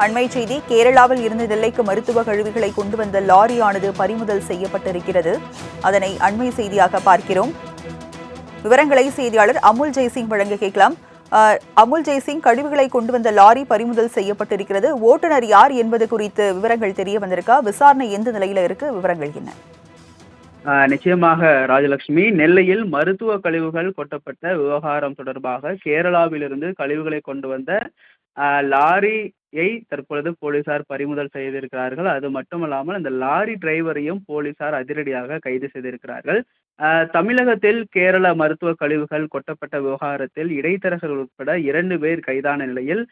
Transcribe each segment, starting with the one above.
அண்மை செய்தி, கேரளாவில் இருந்து நெல்லைக்கு மருத்துவ கழிவுகளை கொண்டு வந்த லாரியானது பறிமுதல் செய்யப்பட்டிருக்கிறது. அதனை அண்மை செய்தியாக பார்க்கிறோம். விவரங்களை செய்தியாளர் அமுல் ஜெய்சிங் வழங்க கேட்கலாம். அமுல் ஜெய்சிங், கழிவுகளை கொண்டு வந்த லாரி பறிமுதல் செய்யப்பட்டிருக்கிறது. ஓட்டுநர் யார் என்பது குறித்து விவரங்கள் தெரிய வந்திருக்கா? விசாரணை எந்த நிலையில இருக்கு? விவரங்கள் என்ன? நிச்சயமாக ராஜலட்சுமி, நெல்லையில் மருத்துவ கழிவுகள் கொட்டப்பட்ட விவகாரம் தொடர்பாக கேரளாவிலிருந்து கழிவுகளை கொண்டு வந்த லாரியை தற்பொழுது போலீசார் பறிமுதல் செய்திருக்கிறார்கள். அது மட்டுமல்லாமல் இந்த லாரி டிரைவரையும் போலீசார் அதிரடியாக கைது செய்திருக்கிறார்கள். தமிழகத்தில் கேரள மருத்துவ கழிவுகள் கொட்டப்பட்ட விவகாரத்தில் இடைத்தரகர்கள் உட்பட 2 பேர் கைதான நிலையில்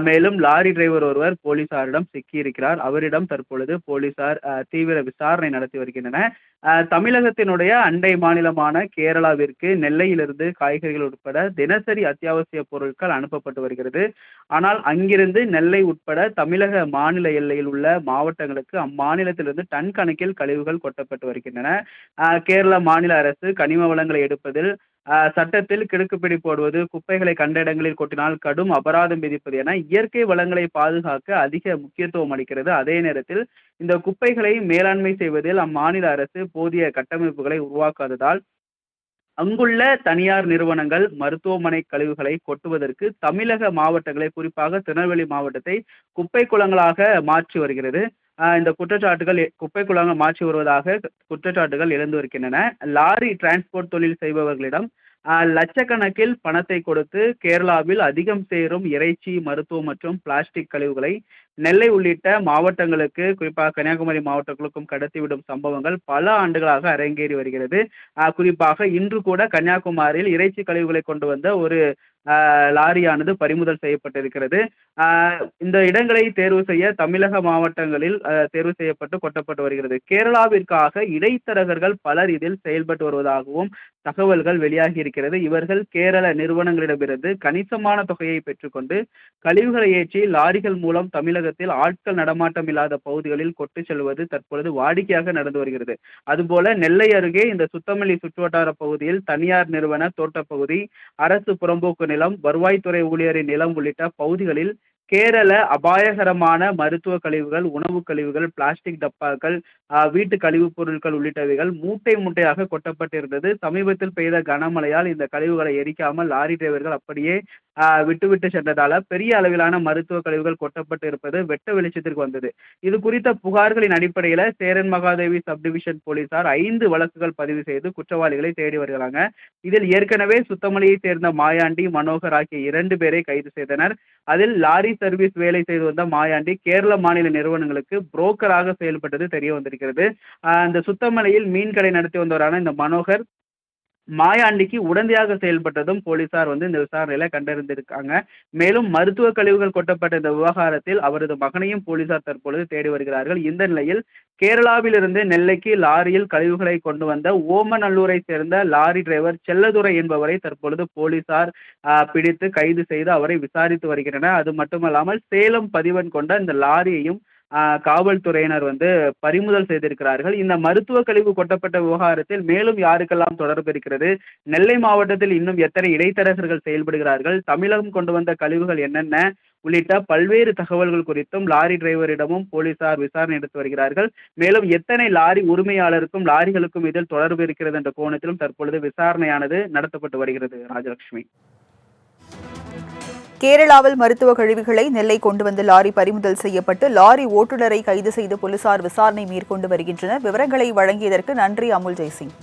மேலும் லாரி டிரைவர் ஒருவர் போலீசாரிடம் சிக்கியிருக்கிறார். அவரிடம் தற்பொழுது போலீசார் தீவிர விசாரணை நடத்தி வருகின்றனர். தமிழகத்தினுடைய அண்டை மாநிலமான கேரளாவிற்கு நெல்லையிலிருந்து காய்கறிகள் உட்பட தினசரி அத்தியாவசிய பொருட்கள் அனுப்பப்பட்டு வருகிறது. ஆனால் அங்கிருந்து நெல்லை உட்பட தமிழக மாநில எல்லையில் உள்ள மாவட்டங்களுக்கு அம்மாநிலத்திலிருந்து டன் கணக்கில் கழிவுகள் கொட்டப்பட்டு வருகின்றன. கேரள மாநில அரசு கனிம வளங்களை எடுப்பதில் சட்டத்தில் கிடுக்குப்பிடி போடுவது, குப்பைகளை கண்ட இடங்களில் கொட்டினால் கடும் அபராதம் விதிப்பது என இயற்கை வளங்களை பாதுகாக்க அதிக முக்கியத்துவம் அளிக்கிறது. அதே நேரத்தில் இந்த குப்பைகளை மேலாண்மை செய்வதில் அம்மாநில அரசு போதிய கட்டமைப்புகளை உருவாக்காததால் அங்குள்ள தனியார் நிறுவனங்கள் மருத்துவமனை கழிவுகளை கொட்டுவதற்கு தமிழக மாவட்டங்களை, குறிப்பாக திருநெல்வேலி மாவட்டத்தை குப்பை குளங்களாக மாற்றி வருகிறது. இந்த குற்றச்சாட்டுகள் குப்பை குளங்கள் மாற்றி வருவதாக குற்றச்சாட்டுகள் எழுந்து வருகின்றன. லாரி டிரான்ஸ்போர்ட் தொழில் செய்பவர்களிடம் லட்சக்கணக்கில் பணத்தை கொடுத்து கேரளாவில் அதிகம் சேரும் இறைச்சி, மருத்துவம் மற்றும் பிளாஸ்டிக் கழிவுகளை நெல்லை உள்ளிட்ட மாவட்டங்களுக்கு, குறிப்பாக கன்னியாகுமரி மாவட்டங்களுக்கும் கடத்திவிடும் சம்பவங்கள் பல ஆண்டுகளாக அரங்கேறி வருகிறது. குறிப்பாக இன்று கூட கன்னியாகுமரியில் இறைச்சி கழிவுகளை கொண்டு வந்த ஒரு லாரியானது பறிமுதல் செய்யப்பட்டிருக்கிறது. இந்த இடங்களை தேர்வு செய்ய தமிழக மாவட்டங்களில் தேர்வு செய்யப்பட்டு கொட்டப்பட்டு வருகிறது. கேரளாவிற்காக இடைத்தரகர்கள் பலர் இதில் செயல்பட்டு வருவதாகவும் தகவல்கள் வெளியாகி இருக்கிறது. இவர்கள் கேரள நிறுவனங்களிடமிருந்து கணிசமான தொகையை பெற்றுக்கொண்டு கழிவுகளை ஏற்றி லாரிகள் மூலம் தமிழகத்தில் ஆட்கள் நடமாட்டம் இல்லாத பகுதிகளில் கொண்டு செல்வது தற்பொழுது வாடிக்கையாக நடந்து வருகிறது. அதுபோல நெல்லை அருகே இந்த சுத்தமல்லி சுற்றுவட்டார பகுதியில் தனியார் நிறுவன தோட்டப்பகுதி, அரசு புறம்போக்கு நிலம், வருவாய்த்துறை ஊழியரின் நிலம் உள்ளிட்ட பகுதிகளில் கேரள அபாயகரமான மருத்துவ கழிவுகள், உணவு கழிவுகள், பிளாஸ்டிக் டப்பாக்கள், வீட்டு கழிவுப் பொருட்கள் உள்ளிட்டவைகள் மூட்டை மூட்டையாக கொட்டப்பட்டிருந்தது. சமீபத்தில் பெய்த கனமழையால் இந்த கழிவுகளை எரிக்காமல் லாரி டிரைவர்கள் அப்படியே விட்டுவிட்டு சென்றதால பெரிய அளவிலான மருத்துவ கழிவுகள் கொட்டப்பட்டு இருப்பது வெட்ட வெளிச்சத்திற்கு வந்தது. இது குறித்த புகார்களின் அடிப்படையில் சேரன் மகாதேவி சப்டிவிஷன் போலீசார் 5 வழக்குகள் பதிவு செய்து குற்றவாளிகளை தேடி வருகிறாங்க. இதில் ஏற்கனவே சுத்தமல்லியை சேர்ந்த மாயாண்டி, மனோகர் ஆகிய 2 பேரை கைது செய்தனர். அதில் லாரி சர்வீஸ் வேலை செய்து வந்த மாயாண்டி கேரள மாநில நிறுவனங்களுக்கு புரோக்கராக செயல்பட்டது தெரிய வந்திருக்கிறது. இந்த சுத்தமலையில் மீன் கடை நடத்தி வந்தவரான இந்த மனோகர் மாயாண்டிக்கு உடந்தையாக செயல்பட்டதும் போலீசார் இந்த விசாரணையில கண்டறிந்திருக்காங்க. மேலும் மருத்துவ கழிவுகள் கொட்டப்பட்ட இந்த விவகாரத்தில் அவரது மகனையும் போலீசார் தற்பொழுது தேடி வருகிறார்கள். இந்த நிலையில் கேரளாவிலிருந்து நெல்லைக்கு லாரியில் கழிவுகளை கொண்டு வந்த ஓமநல்லூரை சேர்ந்த லாரி டிரைவர் செல்லதுரை என்பவரை தற்பொழுது போலீசார் பிடித்து கைது செய்து அவரை விசாரித்து வருகின்றனர். அது மட்டுமல்லாமல் சேலம் பதிவெண் கொண்ட இந்த லாரியையும் காவல்துறையினர் பறிமுதல் செய்திருக்கிறார்கள். இந்த மருத்துவ கழிவு கொட்டப்பட்ட விவகாரத்தில் மேலும் யாருக்கெல்லாம் தொடர்பு இருக்கிறது, நெல்லை மாவட்டத்தில் இன்னும் எத்தனை இடைத்தரகர்கள் செயல்படுகிறார்கள், தமிழகம் கொண்டு வந்த கழிவுகள் என்னென்ன உள்ளிட்ட பல்வேறு தகவல்கள் குறித்தும் லாரி டிரைவரிடமும் போலீசார் விசாரணை எடுத்து வருகிறார்கள். மேலும் எத்தனை லாரி உரிமையாளருக்கும் லாரிகளுக்கும் இதில் தொடர்பு இருக்கிறது என்ற கோணத்திலும் தற்பொழுது விசாரணையானது நடத்தப்பட்டு வருகிறது. ராஜலட்சுமி, கேரளாவில் மருத்துவ கழிவுகளை நெல்லை கொண்டு வந்த லாரி பறிமுதல் செய்யப்பட்டு லாரி ஓட்டுநரை கைது செய்து போலீசார் விசாரணை மேற்கொண்டு வருகின்றனர். விவரங்களை வழங்கியதற்கு நன்றி அமுல் ஜெய்சிங்.